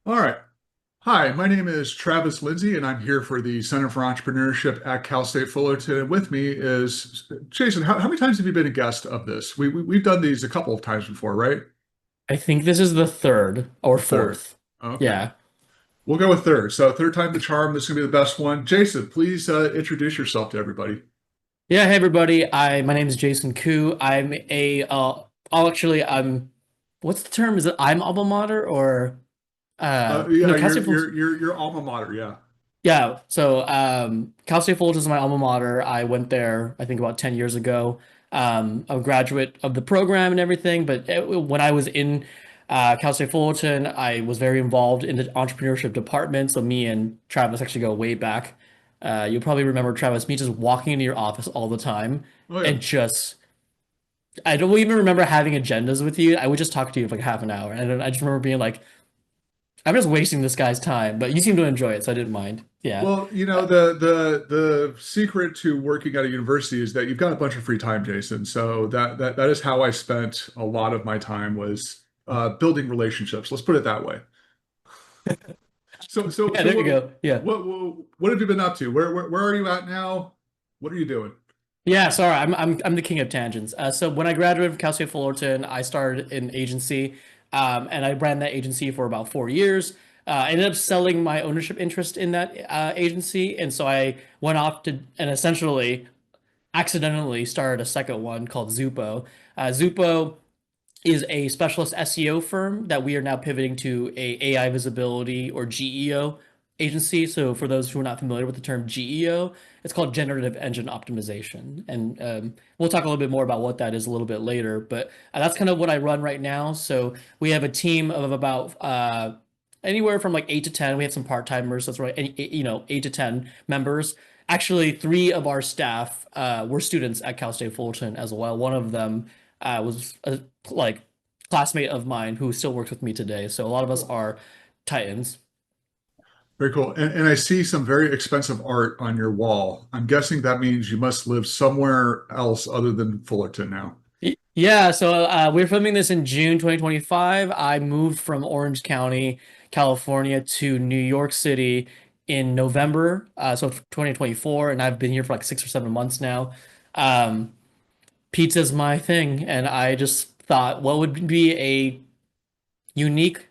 All right. Hi, my name is Travis Lindsay, and I'm here for the Center for Entrepreneurship at Cal State Fullerton. And with me is Jason. How many times have you been a guest of this? We've done these a couple of times before, right? I think this is the third or The third. fourth. Okay. Yeah. We'll go with third. So third time the charm. This is gonna be the best one. Jason, please introduce yourself to everybody. Yeah, hey everybody. My name is Jason Khoo. I'm what's the term? Is it I'm alma mater or Yeah, no, Cal State Fullerton. your alma mater. Yeah. Yeah, so Cal State Fullerton is my alma mater. I went there I think about 10 years ago. I'm a graduate of the program and everything, but when I was in Cal State Fullerton, I was very involved in the entrepreneurship department. So me and Travis actually go way back. You'll probably remember Travis, me just walking into your office all the time Oh yeah. and just I don't even remember having agendas with you. I would just talk to you for like half an hour. And I just remember being like, I'm just wasting this guy's time, but you seem to enjoy it, so I didn't mind. Yeah. Well, Uh, the secret to working at a university is that you've got a bunch of free time, Jason. So that is how I spent a lot of my time was building relationships. Let's put it that way. So so yeah, so there you go. Yeah. what have you been up to? Where are you at now? What are you doing? Yeah, sorry, I'm the king of tangents. So when I graduated from Cal State Fullerton, I started an agency, and I ran that agency for about 4 years. I ended up selling my ownership interest in that agency, and so I went off to and essentially accidentally started a second one called Zupo. Zupo is a specialist SEO firm that we are now pivoting to a AI visibility or GEO agency. So for those who are not familiar with the term GEO, it's called Generative Engine Optimization. And we'll talk a little bit more about what that is a little bit later. But that's kind of what I run right now. So we have a team of about anywhere from like 8 to 10. We have some part-timers. That's right. 8 to 10 members. Actually, three of our staff were students at Cal State Fullerton as well. One of them was a like classmate of mine who still works with me today. So a lot of us Cool. are Titans. Very cool. And I see some very expensive art on your wall. I'm guessing that means you must live somewhere else other than Fullerton now. Yeah, so we're filming this in June 2025. I moved from Orange County, California to New York City in November, so 2024, and I've been here for like 6 or 7 months now. Um, Pizza's my thing, and I just thought what would be a unique,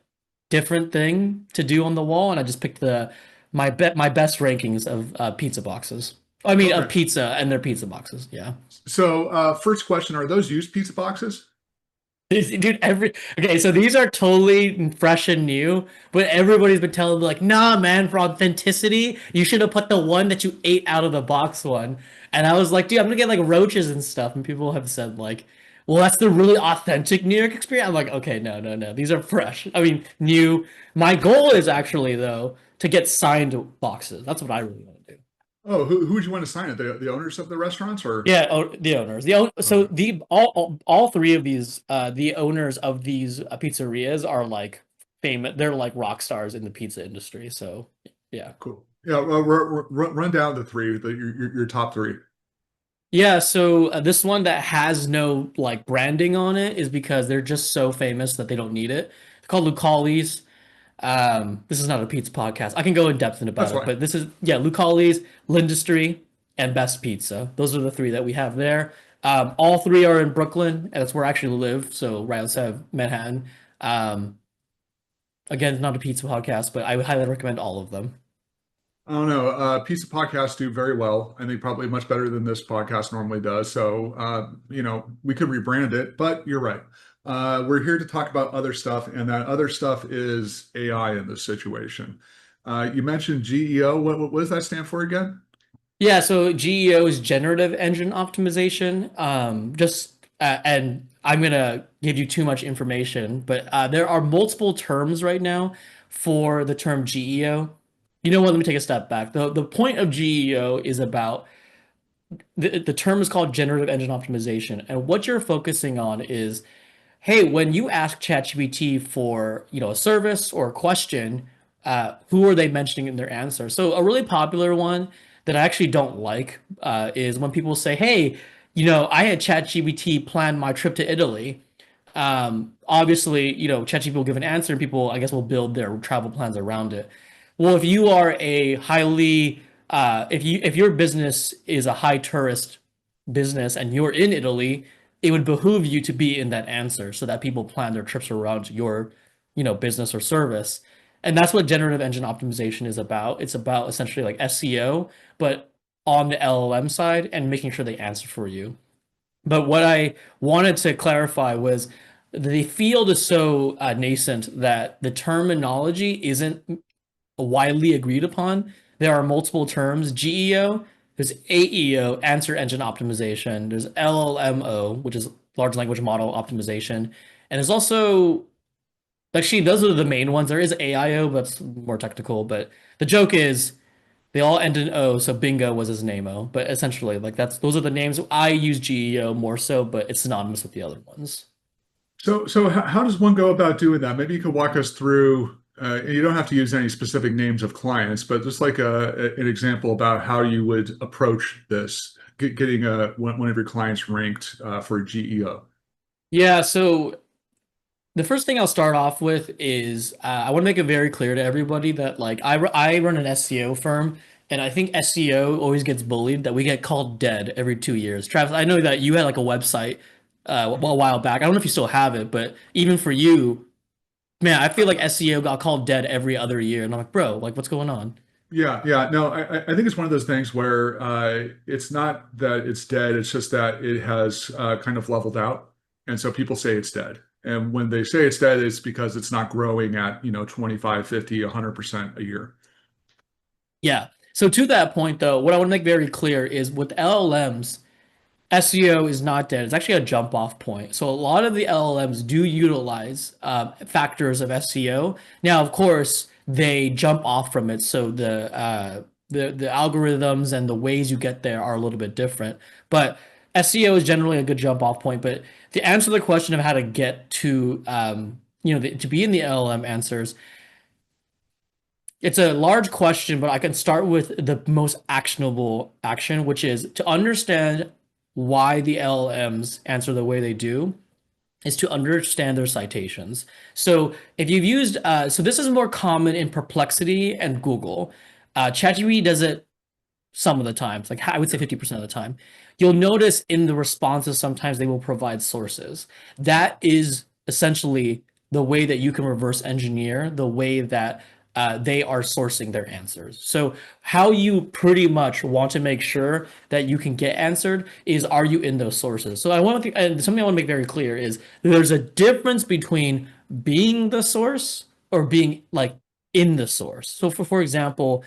different thing to do on the wall, and I just picked my best rankings of pizza boxes. I mean, of Okay. pizza and their pizza boxes. Yeah, So first question, are those used pizza boxes? dude. Okay, so these are totally fresh and new, but everybody's been telling me like, nah, man, for authenticity, you should have put the one that you ate out of the box one. And I was like, dude, I'm gonna get like roaches and stuff, and people have said like, well, that's the really authentic New York experience. I'm like, okay, no, no, no. These are fresh. I mean, new. My goal is actually though to get signed boxes. That's what I really want to do. Oh, who would you want to sign it? The owners of the restaurants or Yeah, the owners. So okay. the all three of these the owners of these pizzerias are like famous. They're like rock stars in the pizza industry. So yeah. Cool. Yeah, well, run down the three, your top three. Yeah, so this one that has no like branding on it is because they're just so famous that they don't need it. It's called Lucali's. This is not a pizza podcast. I can go in depth That's about it, fine. but this is yeah, Lucali's, Lindustry, and Best Pizza. Those are the three that we have there. All three are in Brooklyn, and that's where I actually live. So right outside of Manhattan. Um, Again, it's not a pizza podcast, but I would highly recommend all of them. I don't know. Pizza podcasts do very well. I think probably much better than this podcast normally does. So, we could rebrand it, but you're right. We're here to talk about other stuff, and that other stuff is AI in this situation. You mentioned GEO. What does that stand for again? Yeah, so GEO is Generative Engine Optimization. And I'm gonna give you too much information, but there are multiple terms right now for the term GEO. You know what? Let me take a step back. The point of GEO is about the term is called Generative Engine Optimization, and what you're focusing on is, hey, when you ask ChatGPT for a service or a question, who are they mentioning in their answer? So a really popular one that I actually don't like is when people say, "Hey, I had ChatGPT plan my trip to Italy." Obviously, ChatGPT will give an answer, and people, I guess, will build their travel plans around it. Well, if you are a highly, if your business is a high tourist business and you're in Italy, it would behoove you to be in that answer so that people plan their trips around your, business or service. And that's what generative engine optimization is about. It's about essentially like SEO, but on the LLM side and making sure they answer for you. But what I wanted to clarify was the field is so nascent that the terminology isn't widely agreed upon. There are multiple terms: GEO, there's AEO, Answer Engine Optimization, there's LLMO, which is Large Language Model Optimization, and there's also actually those are the main ones. There is AIO, but that's more technical. But the joke is they all end in O, so Bingo was his name-o. But essentially, like those are the names. I use GEO more so, but it's synonymous with the other ones. So how does one go about doing that? Maybe you could walk us through, you don't have to use any specific names of clients, but just like an example about how you would approach this, getting one of your clients ranked for GEO. Yeah, so the first thing I'll start off with is I want to make it very clear to everybody that like I run an SEO firm, and I think SEO always gets bullied that we get called dead every 2 years. Travis, I know that you had like a website a while back. I don't know if you still have it, but even for you, man, I feel like SEO got called dead every other year, and I'm like, bro, like what's going on? Yeah. No, I think it's one of those things where it's not that it's dead, it's just that it has kind of leveled out. And so people say it's dead. And when they say it's dead, it's because it's not growing at, 25, 50, 100% a year. Yeah. So to that point, though, what I want to make very clear is with LLMs, SEO is not dead. It's actually a jump off point. So a lot of the LLMs do utilize factors of SEO. Now, of course, they jump off from it. So the algorithms and the ways you get there are a little bit different. But SEO is generally a good jump off point. But to answer the question of how to get to to be in the LLM answers, it's a large question, but I can start with the most actionable action, which is to understand why the LLMs answer the way they do, is to understand their citations. So if you've used, so this is more common in Perplexity and Google. ChatGPT does it some of the times, like I would say 50% of the time. You'll notice in the responses, sometimes they will provide sources. That is essentially the way that you can reverse engineer the way that they are sourcing their answers. So, how you pretty much want to make sure that you can get answered is, are you in those sources? So, and something I want to make very clear is there's a difference between being the source or being like in the source. So, for example,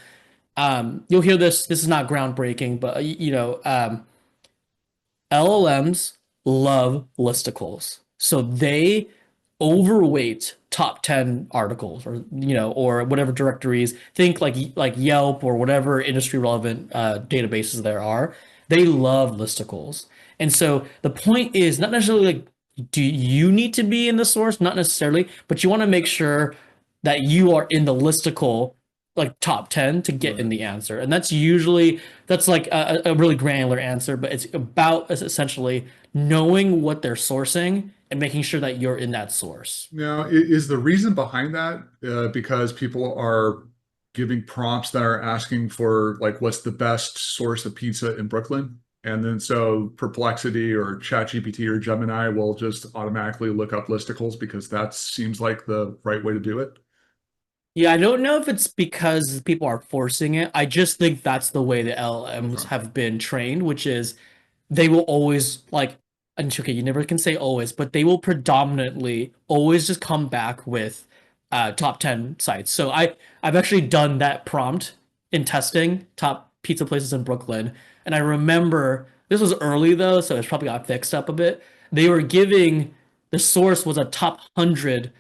you'll hear this. This is not groundbreaking, but LLMs love listicles, so they overweight top 10 articles or whatever directories. Think like Yelp or whatever industry relevant databases there are. They love listicles, and so the point is not necessarily like do you need to be in the source, not necessarily, but you want to make sure that you are in the listicle like top 10 to get in Right. the answer. And that's like a really granular answer, but it's about essentially knowing what they're sourcing and making sure that you're in that source. Now, is the reason behind that because people are giving prompts that are asking for like what's the best source of pizza in Brooklyn? And then so Perplexity or ChatGPT or Gemini will just automatically look up listicles because that seems like the right way to do it. Yeah, I don't know if it's because people are forcing it. I just think that's the way the LLMs Okay. have been trained, which is they will always like, and okay, you never can say always, but they will predominantly always just come back with top 10 sites. So I've actually done that prompt in testing top pizza places in Brooklyn. And I remember this was early though, so it's probably got fixed up a bit. They were giving the source was a top 100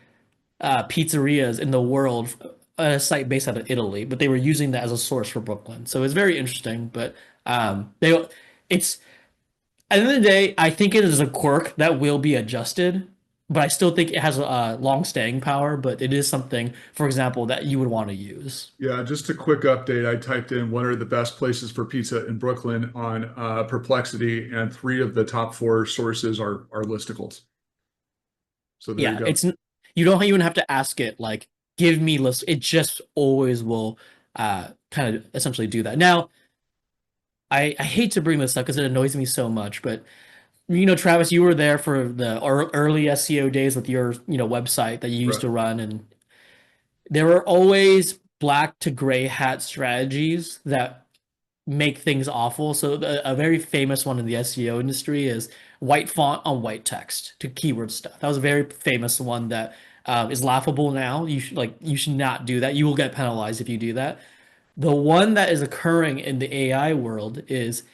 pizzerias in the world, a site based out of Italy, but they were using that as a source for Brooklyn. So it's very interesting. But it's at the end of the day, I think it is a quirk that will be adjusted. but I still think it has a long staying power. But it is something, for example, that you would want to use. Yeah, just a quick update. I typed in what are the best places for pizza in Brooklyn on Perplexity, and three of the top four sources are listicles. So there you Yeah, go. you don't even have to ask it like give me list. It just always will kind of essentially do that. Now, I hate to bring this up because it annoys me so much, but Travis, you were there for the early SEO days with your, website that you used Right. to run, and there were always black to gray hat strategies that make things awful. So a very famous one in the SEO industry is white font on white text to keyword stuff. That was a very famous one that is laughable now. You should not do that. You will get penalized if you do that. The one that is occurring in the AI world is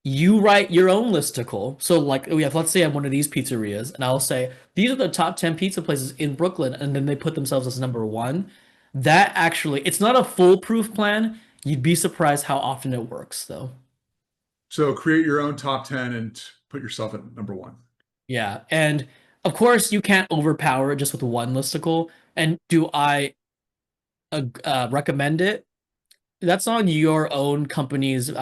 you write your own listicle. So like let's say I'm one of these pizzerias and I'll say these are the top 10 pizza places in Brooklyn, and then they put themselves as number one. That actually, it's not a foolproof plan. You'd be surprised how often it works though. So create your own top 10 and put yourself at number one. Yeah. And of course you can't overpower it just with one listicle. And do I recommend it? That's on your own company's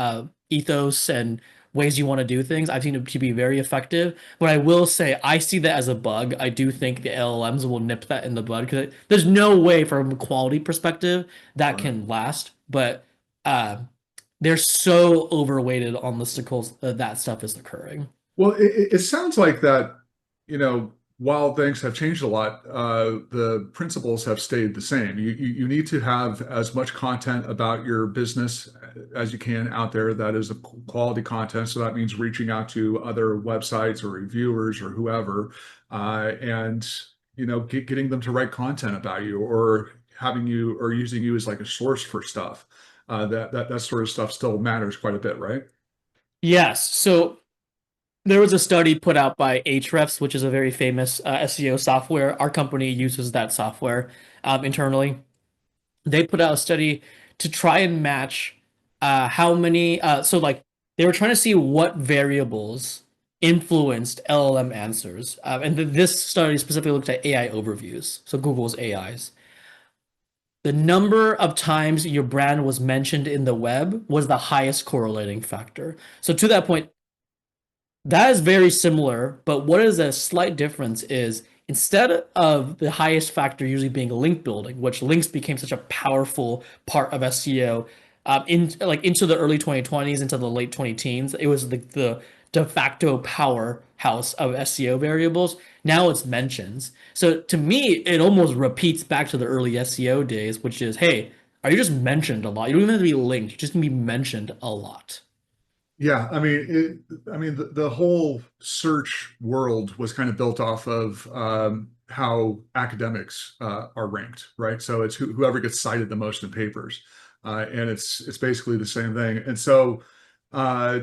ethos and ways you want to do things. I've seen it to be very effective, but I will say I see that as a bug. I do think the LLMs will nip that in the bud because there's no way from a quality perspective that Right. can last. But uh, they're so overweighted on listicles that that stuff is occurring. Well, it sounds like that, while things have changed a lot, the principles have stayed the same. You need to have as much content about your business as you can out there that is a quality content. So that means reaching out to other websites or reviewers or whoever, and getting them to write content about you or having you or using you as like a source for stuff. That sort of stuff still matters quite a bit, right? Yes. So there was a study put out by Ahrefs, which is a very famous SEO software. Our company uses that software internally. They put out a study to try and match how many. So like they were trying to see what variables influenced LLM answers, and this study specifically looked at AI overviews. So Google's AIs. The number of times your brand was mentioned in the web was the highest correlating factor. So to that point, that is very similar, but what is a slight difference is instead of the highest factor usually being link building, which links became such a powerful part of SEO into the early 2020s, into the late 20 teens, it was the de facto powerhouse of SEO variables. Now it's mentions. So to me, it almost repeats back to the early SEO days, which is, hey, are you just mentioned a lot? You don't even have to be linked, you just need to be mentioned a lot. Yeah, the whole search world was kind of built off of how academics are ranked, right? So it's whoever gets cited the most in papers, and it's basically the same thing. And so, uh,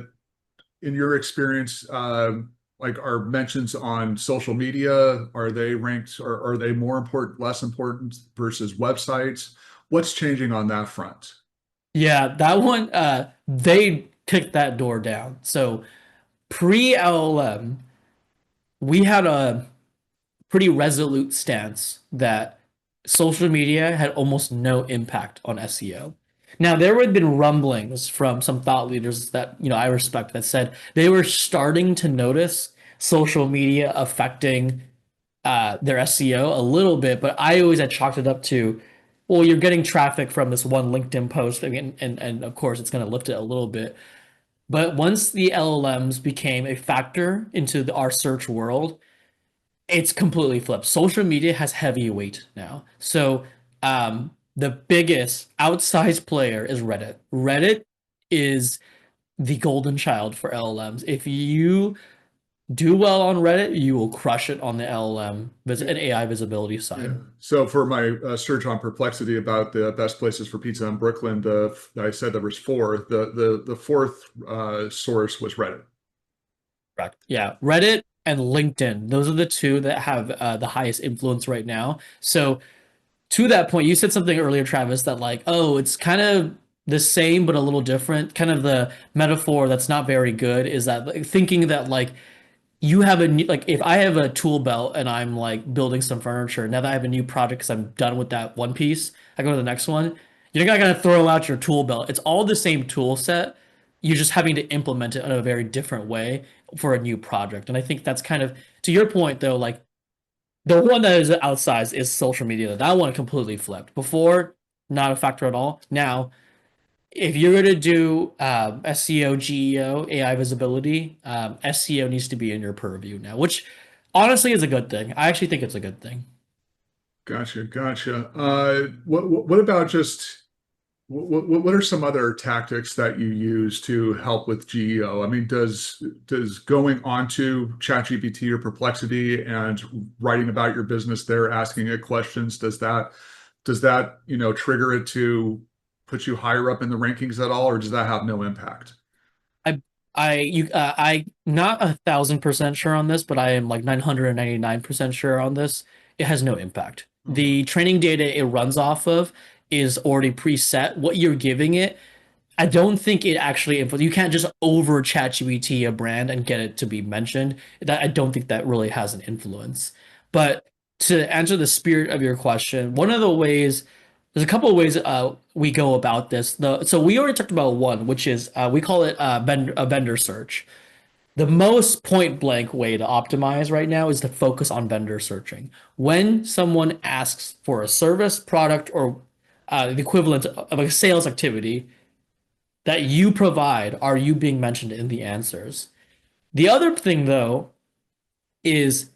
in your experience, like are mentions on social media, are they ranked, or are they more important, less important versus websites? What's changing on that front? Yeah, that one, they kicked that door down. So pre-LLM, we had a pretty resolute stance that social media had almost no impact on SEO. Now, there had been rumblings from some thought leaders that, I respect that said they were starting to notice social media affecting their SEO a little bit, but I always had chalked it up to, well, you're getting traffic from this one LinkedIn post, I mean, and of course it's going to lift it a little bit. But once the LLMs became a factor into our search world, it's completely flipped. Social media has heavy weight now. So the biggest outsized player is Reddit. Reddit is the golden child for LLMs. If you do well on Reddit, you will crush it on the LLM and AI visibility Yeah. side. So for my search on Perplexity about the best places for pizza in Brooklyn, I said there was four. The fourth source was Reddit. Correct. Yeah, Reddit and LinkedIn. Those are the two that have the highest influence right now. So to that point, you said something earlier, Travis, that like, oh, it's kind of the same but a little different. Kind of the metaphor that's not very good is that like, thinking that like you have a new, like if I have a tool belt and I'm like building some furniture, now that I have a new project because I'm done with that one piece, I go to the next one. You're not gonna throw out your tool belt. It's all the same tool set. You're just having to implement it in a very different way for a new project. And I think that's kind of to your point though, like the one that is outsized is social media. That one completely flipped. Before, not a factor at all. Now, if you're going to do SEO, GEO, AI visibility, SEO needs to be in your purview now, which honestly is a good thing. I actually think it's a good thing. Gotcha, gotcha. What about just what are some other tactics that you use to help with GEO? I mean, does going onto ChatGPT or Perplexity and writing about your business there, asking it questions, does that trigger it to put you higher up in the rankings at all, or does that have no impact? I I not 1,000% sure on this, but I am like 999% sure on this. It has no impact. Uh-huh. The training data it runs off of is already preset. What you're giving it I don't think it actually you can't just over ChatGPT a brand and get it to be mentioned. That I don't think that really has an influence. But to answer the spirit of your question, one of the ways there's a couple of ways we go about this. So we already talked about one, which is we call it a vendor search. The most point blank way to optimize right now is to focus on vendor searching. When someone asks for a service, product, or the equivalent of a sales activity, that you provide are you being mentioned in the answers. The other thing, though, is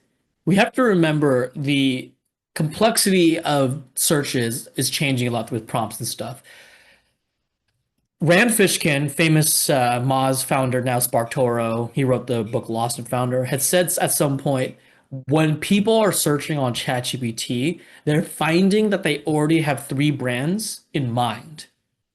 we have to remember the complexity of searches is changing a lot with prompts and stuff. Rand Fishkin, famous Moz founder, now SparkToro, he wrote the book Lost and Founder, had said at some point when people are searching on ChatGPT, they're finding that they already have three brands in mind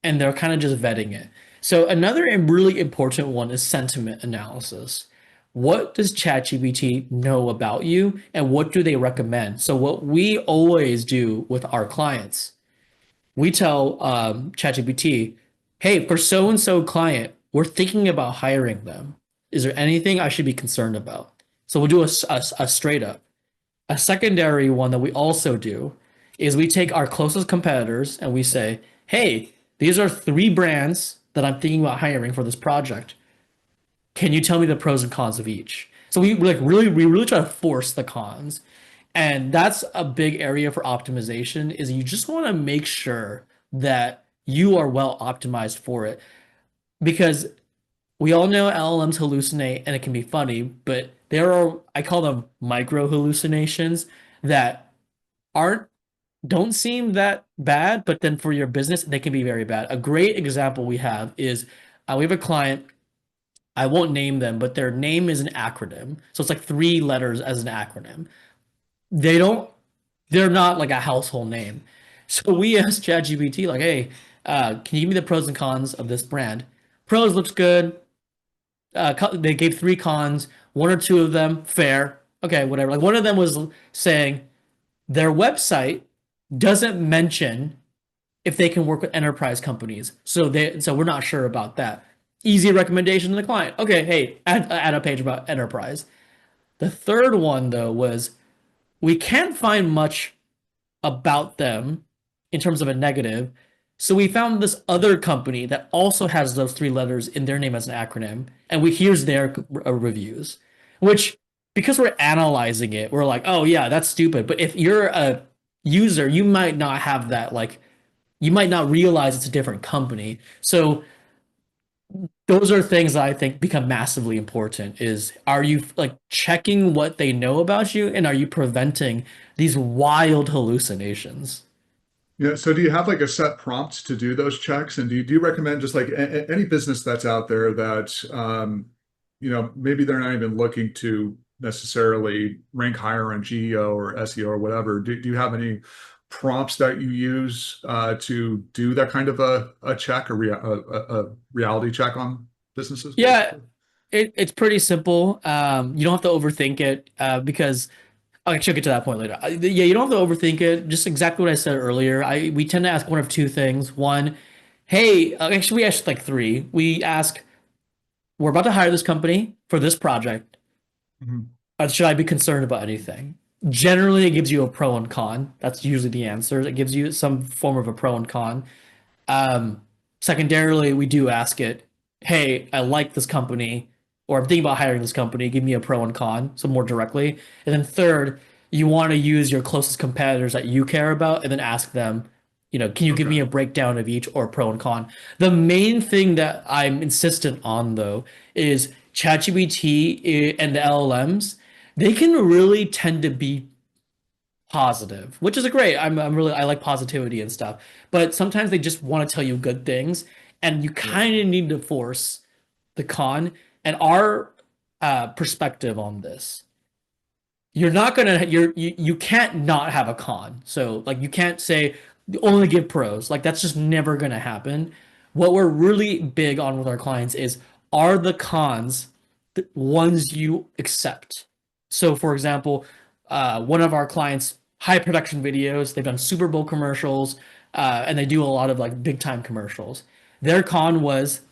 and they're kind of just vetting it. So, another really important one is sentiment analysis. What does ChatGPT know about you and what do they recommend? So, what we always do with our clients we tell ChatGPT, hey, for so and so client, we're thinking about hiring them. Is there anything I should be concerned about? So we'll do a straight up. A secondary one that we also do is we take our closest competitors and we say, hey, these are three brands that I'm thinking about hiring for this project. Can you tell me the pros and cons of each? So we really try to force the cons. And that's a big area for optimization is you just want to make sure that you are well optimized for it because we all know LLMs hallucinate and it can be funny, but there are I call them micro hallucinations that aren't don't seem that bad, but then for your business they can be very bad. A great example we have is we have a client I won't name them, but their name is an acronym. So it's like three letters as an acronym. They don't they're not like a household name. So we asked ChatGPT, like, hey, can you give me the pros and cons of this brand? Pros looks good. They gave three cons, one or two of them fair. Okay, whatever. Like one of them was saying their website doesn't mention if they can work with enterprise companies. So we're not sure about that. Easy recommendation to the client. Okay, hey, add a page about enterprise. The third one though was we can't find much about them in terms of a negative. So we found this other company that also has those three letters in their name as an acronym, and we here's their reviews. Which because we're analyzing it, we're like, oh yeah, that's stupid. But if you're a user, you might not have that like you might not realize it's a different company. So those are things that I think become massively important is are you like checking what they know about you and are you preventing these wild hallucinations? Yeah. So do you have like a set prompt to do those checks? And do you recommend just like any business that's out there that, maybe they're not even looking to necessarily rank higher on GEO or SEO or whatever. Do you have any prompts that you use to do that kind of a check, a reality check on businesses, Yeah, basically? it's pretty simple. You don't have to overthink it because I should get to that point later. Yeah, you don't have to overthink it. Just exactly what I said earlier. We tend to ask one of two things. One, hey, actually, we asked like three. We ask, we're about to hire this company for this project. Mhm. Should I be concerned about anything? Generally, it gives you a pro and con. That's usually the answer. It gives you some form of a pro and con. Um, Secondarily, we do ask it, hey, I like this company, or I'm thinking about hiring this company. Give me a pro and con, so more directly. And then third, you want to use your closest competitors that you care about, and then ask them, can you give Okay. me a breakdown of each or pro and con? The main thing that I'm insistent on, though, is ChatGPT and the LLMs. They can really tend to be positive, which is great. I like positivity and stuff. But sometimes they just want to tell you good things, and you Yeah. kind of need to force the con. And our perspective on this, you're not gonna you can't not have a con. So like you can't say only give pros. Like that's just never gonna happen. What we're really big on with our clients is, are the cons the ones you accept? So for example, one of our clients, high production videos, they've done Super Bowl commercials, and they do a lot of like big time commercials. Their con was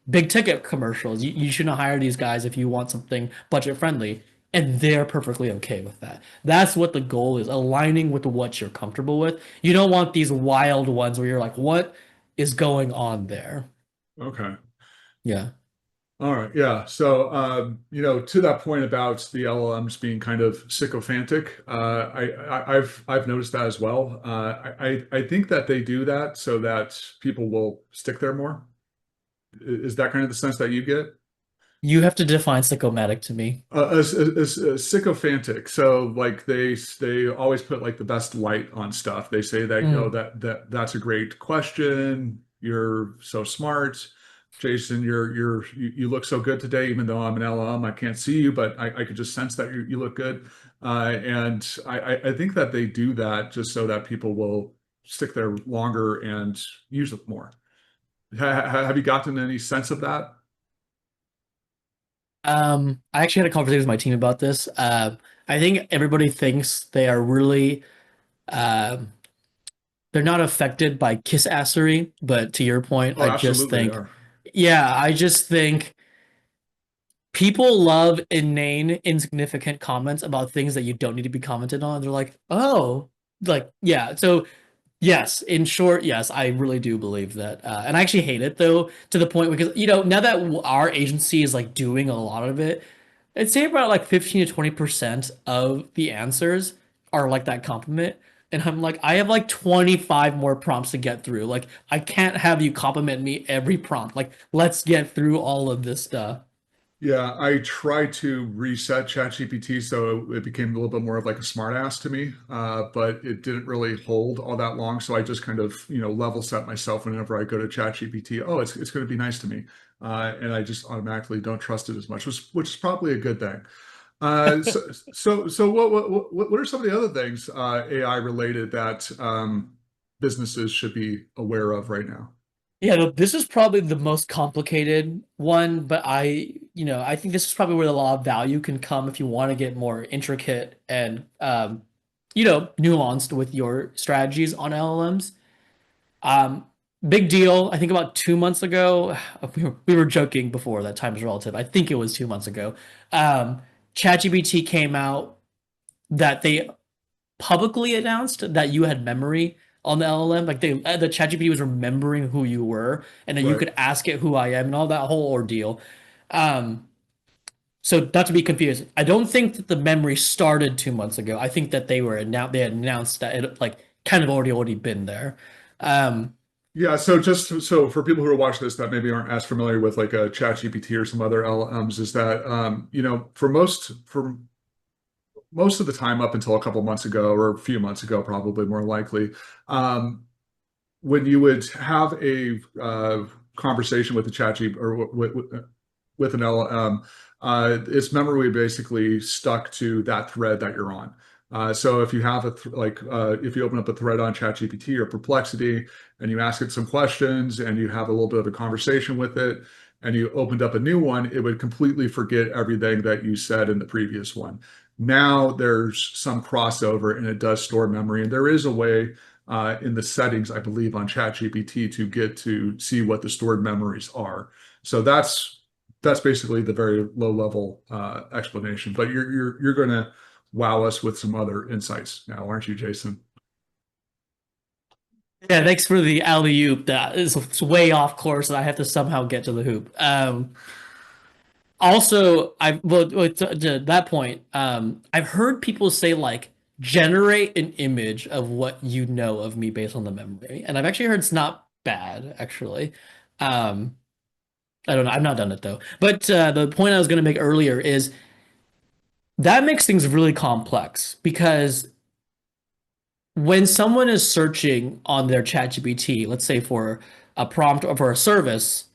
big ticket commercials. You shouldn't hire these guys if you want something budget friendly. And they're perfectly okay with that. That's what the goal is, aligning with what you're comfortable with. You don't want these wild ones where you're like, what is going on there? Okay. Yeah. All right. Yeah. So, to that point about the LLMs being kind of sycophantic, I've noticed that as well. I think that they do that so that people will stick there more. Is that kind of the sense that you get? You have to define psychomatic to me. Sycophantic. So like they always put like the best light on stuff. They say that, oh, Mm. that's a great question. You're so smart. Jason, you look so good today, even though I'm an LLM, I can't see you, but I could just sense that you look good. And I think that they do that just so that people will stick there longer and use it more. Have you gotten any sense of that? I actually had a conversation with my team about this. I think everybody thinks they are really um they're not affected by kiss assery, but to your point, Oh, I just absolutely, they think, are. yeah, I just think people love inane, insignificant comments about things that you don't need to be commented on. They're like, oh, like, yeah. So, yes, in short, yes, I really do believe that. And I actually hate it though, to the point because, now that our agency is like doing a lot of it, I'd say about like 15 to 20% of the answers are like that compliment. And I'm like, I have like 25 more prompts to get through. Like, I can't have you compliment me every prompt. Like, let's get through all of this stuff. Yeah, I tried to reset ChatGPT so it became a little bit more of like a smart ass to me, but it didn't really hold all that long. So I just kind of, level set myself whenever I go to ChatGPT. Oh, it's going to be nice to me, and I just automatically don't trust it as much, which is probably a good thing. So what are some of the other things AI related that businesses should be aware of right now? Yeah, no, this is probably the most complicated one, but I think this is probably where the law of value can come if you want to get more intricate and nuanced with your strategies on LLMs. Um, Big deal. I think about 2 months ago, we were joking before that time is relative. I think it was 2 months ago. Um, ChatGPT came out that they publicly announced that you had memory on the LLM. Like the ChatGPT was remembering who you were, and then you Right. could ask it who I am and all that whole ordeal. Um, so not to be confused, I don't think that the memory started 2 months ago. I think that they had announced that it like kind of already been there. Um, Yeah, so just so for people who are watching this that maybe aren't as familiar with like a ChatGPT or some other LLMs, is that for most of the time up until a couple months ago or a few months ago, probably more likely, um, when you would have a conversation with a ChatGPT or with an LLM, its memory basically stuck to that thread that you're on. So if you have if you open up a thread on ChatGPT or Perplexity and you ask it some questions and you have a little bit of a conversation with it and you opened up a new one, it would completely forget everything that you said in the previous one. Now there's some crossover and it does store memory, and there is a way in the settings, I believe, on ChatGPT to get to see what the stored memories are. So that's basically the very low level explanation. But you're going to wow us with some other insights now, aren't you, Jason? Yeah, thanks for the alley oop. That is it's way off course, and I have to somehow get to the hoop. Also, to that point, I've heard people say like generate an image of what you know of me based on the memory, and I've actually heard it's not bad, actually. Um, I don't know. I've not done it though. But the point I was going to make earlier is that makes things really complex because when someone is searching on their ChatGPT, let's say for a prompt or for a service,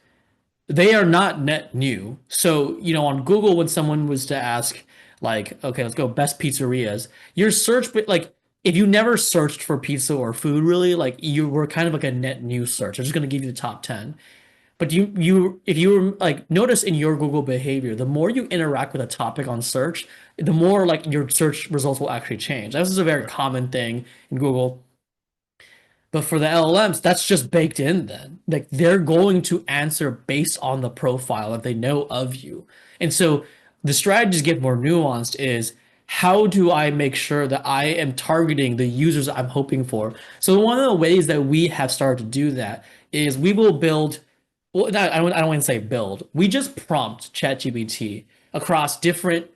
they are not net new. So, on Google, when someone was to ask, like, okay, let's go best pizzerias, your search, but like, if you never searched for pizza or food, really, like, you were kind of like a net new search. I'm just going to give you the top 10. But if you like notice in your Google behavior, the more you interact with a topic on search, the more like your search results will actually change. This is a very Right. common thing in Google. But for the LLMs, that's just baked in then. Like they're going to answer based on the profile that they know of you. And so the strategies get more nuanced is how do I make sure that I am targeting the users I'm hoping for? So one of the ways that we have started to do that is we will build, well, I don't want to say build. We just prompt ChatGPT across different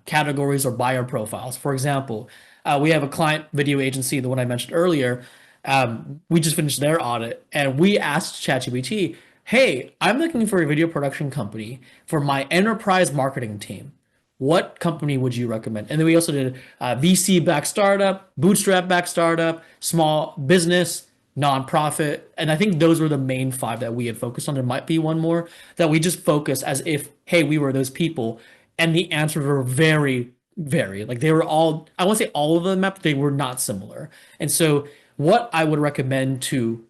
categories or buyer profiles. For example, we have a client video agency, the one I mentioned earlier. We just finished their audit and we asked ChatGPT, hey, I'm looking for a video production company for my enterprise marketing team. What company would you recommend? And then we also did VC backed startup, bootstrap backed startup, small business, nonprofit. And I think those were the main five that we had focused on. There might be one more that we just focused as if, hey, we were those people. And the answers were very, very, like they were all, I won't say all of them, but they were not similar. And so what I would recommend to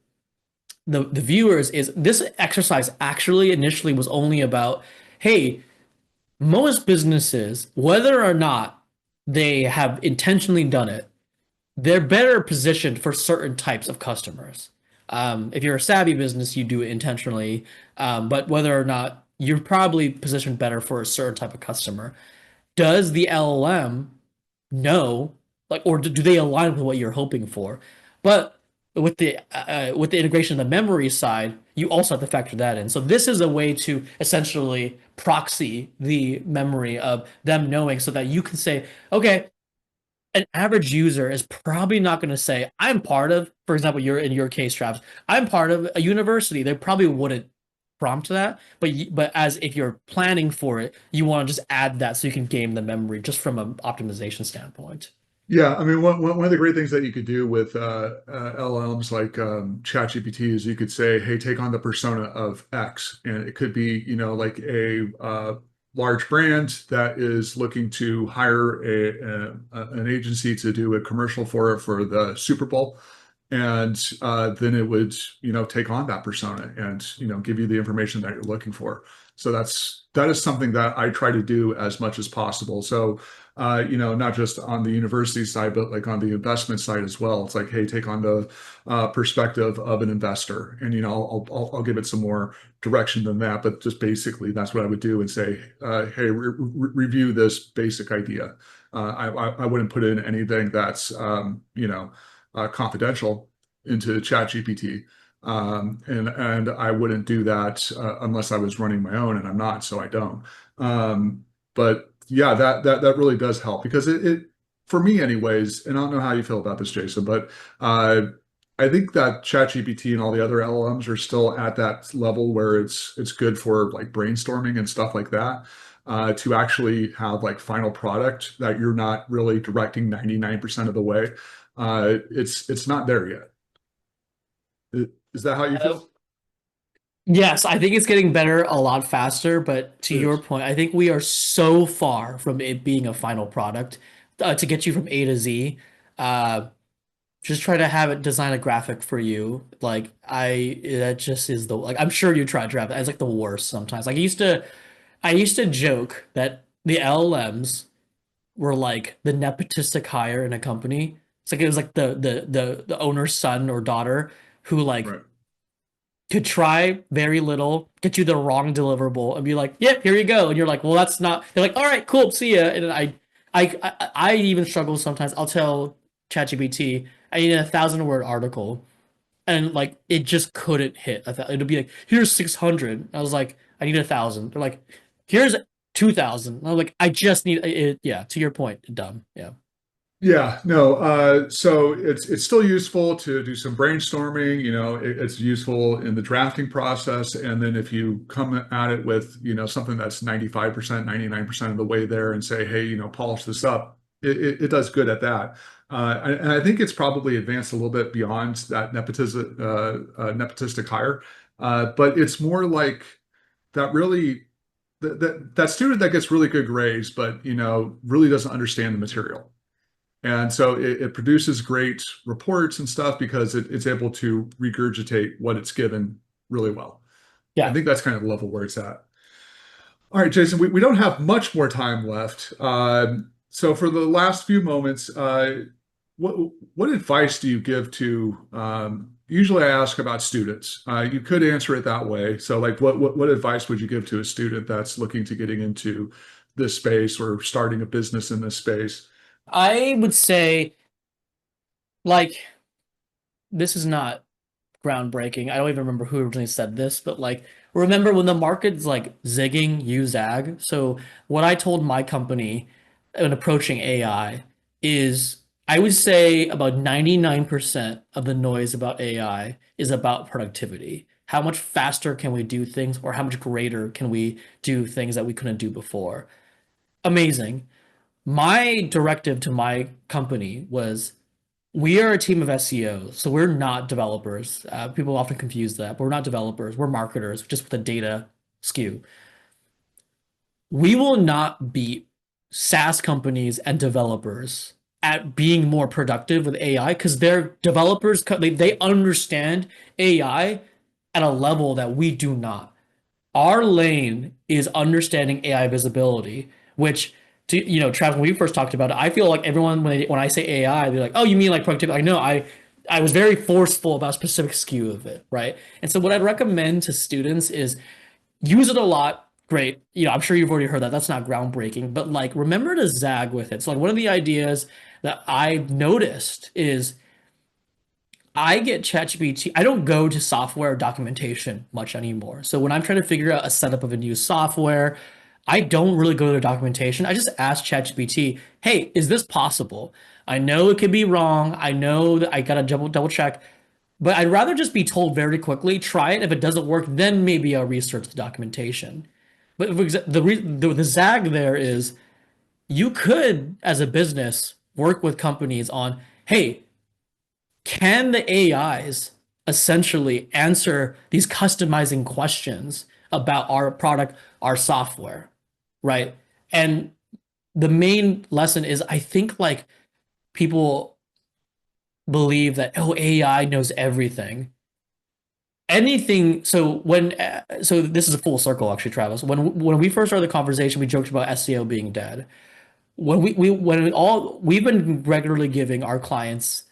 the viewers is this exercise actually initially was only about, hey, most businesses, whether or not they have intentionally done it, they're better positioned for certain types of customers. If you're a savvy business, you do it intentionally, but whether or not you're probably positioned better for a certain type of customer. Does the LLM know, like, or do they align with what you're hoping for? But with the integration of the memory side, you also have to factor that in. So this is a way to essentially proxy the memory of them knowing, so that you can say, okay, an average user is probably not going to say, I'm part of, for example, you're in your case, Travis, I'm part of a university. They probably wouldn't prompt that, but as if you're planning for it, you want to just add that so you can game the memory just from an optimization standpoint. Yeah, I mean, one of the great things that you could do with LLMs like ChatGPT is you could say, "Hey, take on the persona of X," and it could be, like a large brand that is looking to hire an agency to do a commercial for the Super Bowl, and then it would, take on that persona and give you the information that you're looking for. So that is something that I try to do as much as possible. So not just on the university side, but like on the investment side as well. It's like, hey, take on the perspective of an investor, and I'll give it some more direction than that, but just basically that's what I would do and say, hey, review this basic idea. I wouldn't put in anything that's confidential into ChatGPT. And I wouldn't do that unless I was running my own, and I'm not, so I don't. But yeah, that really does help because it for me anyways, and I don't know how you feel about this, Jason, but I think that ChatGPT and all the other LLMs are still at that level where it's good for like brainstorming and stuff like that. To actually have like final product that you're not really directing 99% of the way. It's not there yet. Is that how you Uh, feel? yes, I think it's getting better a lot faster, but to It your is. point, I think we are so far from it being a final product to get you from A to Z. Uh, just try to have it design a graphic for you. Like that just is the like I'm sure you tried draft. It's like the worst sometimes. Like I used to joke that the LLMs were like the nepotistic hire in a company. It's like it was like the owner's son or daughter who like Right. could try very little, get you the wrong deliverable, and be like, "Yep, here you go." And you're like, "Well, that's not." They're like, "All right, cool, see ya." And I even struggle sometimes. I'll tell ChatGPT I need a 1,000 word article, and like it just couldn't hit. It'll be like, "Here's 600." I was like, "I need 1,000." They're like, "Here's 2,000." I'm like, "I just need it." Yeah, to your point, dumb. Yeah. Yeah, no. So it's still useful to do some brainstorming. It's useful in the drafting process, and then if you come at it with something that's 95%, 99% of the way there, and say, hey, polish this up, it does good at that. And I think it's probably advanced a little bit beyond that nepotistic hire, but it's more like that really that student that gets really good grades, but really doesn't understand the material. And so it produces great reports and stuff because it's able to regurgitate what it's given really well. I Yeah. think that's kind of the level where it's at. All right, Jason, we don't have much more time left. So for the last few moments, what what advice do you give to, usually I ask about students. You could answer it that way. So like what advice would you give to a student that's looking to getting into this space or starting a business in this space? I would say like this is not groundbreaking. I don't even remember who originally said this, but like remember when the market's like zigging, you zag. So what I told my company when approaching AI is I would say about 99% of the noise about AI is about productivity. How much faster can we do things, or how much greater can we do things that we couldn't do before? Amazing. My directive to my company was we are a team of SEOs, so we're not developers. People often confuse that, but we're not developers. We're marketers, just with a data skew. We will not beat SaaS companies and developers at being more productive with AI because they're developers, they understand AI at a level that we do not. Our lane is understanding AI visibility, which Travis, when we first talked about it, I feel like everyone when I say AI, they're like, "Oh, you mean like productivity?" Like, no, I was very forceful about a specific skew of it, right? And so what I'd recommend to students is use it a lot. Great. I'm sure you've already heard that. That's not groundbreaking, but like remember to zag with it. So like one of the ideas that I've noticed is I get ChatGPT. I don't go to software documentation much anymore. So when I'm trying to figure out a setup of a new software, I don't really go to the documentation. I just ask ChatGPT, "Hey, is this possible? I know it could be wrong. I know that I gotta double check, but I'd rather just be told very quickly, try it. If it doesn't work, then maybe I'll research the documentation." But the zag there is you could, as a business, work with companies on, hey, can the AIs essentially answer these customizing questions about our product, our software, right? And the main lesson is I think like people believe that, oh, AI knows everything. Anything, so this is a full circle actually, Travis. When we first started the conversation, we joked about SEO being dead. We've been regularly giving our clients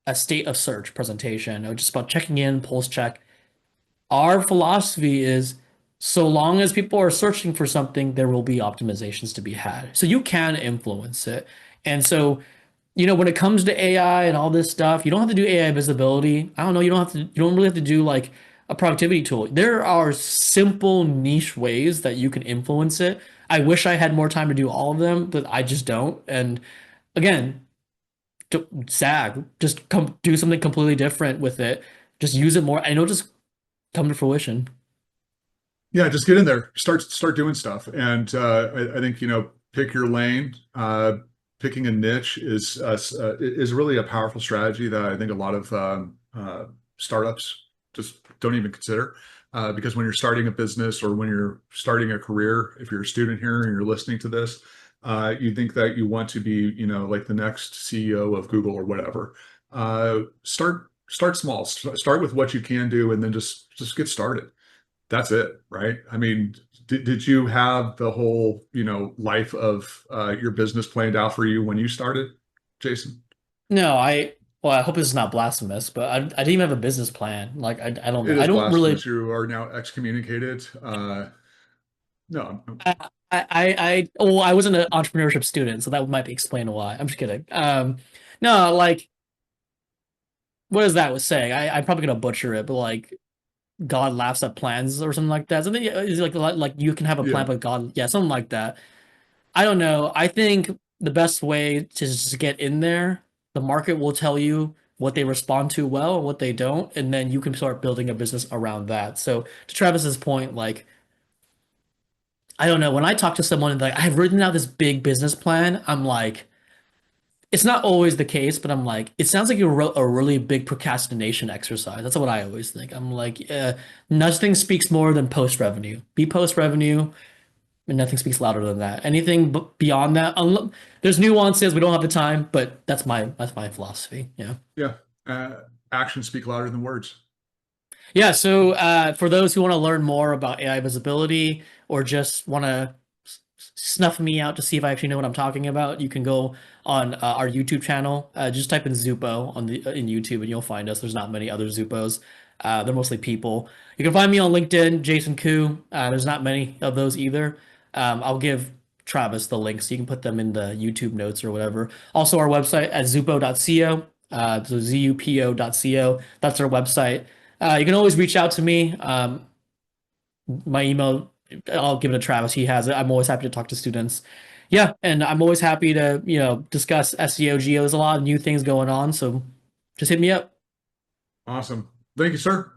a state of search presentation, or just about checking in, pulse check. Our philosophy is so long as people are searching for something, there will be optimizations to be had. So you can influence it. And so, when it comes to AI and all this stuff, you don't have to do AI visibility. I don't know, you don't really have to do like a productivity tool. There are simple niche ways that you can influence it. I wish I had more time to do all of them, but I just don't. And again, SAG, just come do something completely different with it. Just use it more, and it'll just come to fruition. Yeah, just get in there, start doing stuff, and I think pick your lane. Picking a niche is really a powerful strategy that I think a lot of startups just don't even consider. Because when you're starting a business or when you're starting a career, if you're a student here and you're listening to this, you think that you want to be, like the next CEO of Google or whatever. Start small. Start with what you can do, and then just get started. That's it, right? I mean, did you have the whole, life of your business planned out for you when you started, Jason? No, Well, I hope this is not blasphemous, but I didn't even have a business plan. Like I don't know. It I is don't really. blasphemous. You are now excommunicated. No, Well, I wasn't an entrepreneurship student, so that might be explained why. I'm just kidding. No, like what is that was saying? I'm probably gonna butcher it, but like God laughs at plans or something like that. Something is like you can have a plan, yeah, but God, yeah, something like that. I don't know. I think the best way to just get in there, the market will tell you what they respond to well and what they don't, and then you can start building a business around that. So to Travis's point, like I don't know, when I talk to someone and like I've written out this big business plan, I'm like, it's not always the case, but I'm like, it sounds like you wrote a really big procrastination exercise. That's what I always think. I'm like, nothing speaks more than post revenue. Be post revenue, and nothing speaks louder than that. Anything beyond that, there's nuances. We don't have the time, but that's my philosophy. Yeah. yeah. Actions speak louder than words. Yeah, so for those who want to learn more about AI visibility or just want to snuff me out to see if I actually know what I'm talking about, you can go on our YouTube channel. Just type in Zupo on the in YouTube and you'll find us. There's not many other Zupos. They're mostly people. You can find me on LinkedIn, Jason Khoo. There's not many of those either. I'll give Travis the links so you can put them in the YouTube notes or whatever. Also, our website at zupo.co, so zupo.co. That's our website. You can always reach out to me. My email, I'll give it to Travis. He has it. I'm always happy to talk to students. Yeah, and I'm always happy to, discuss SEO, GEO. There's a lot of new things going on, so just hit me up. Awesome. Thank you, sir.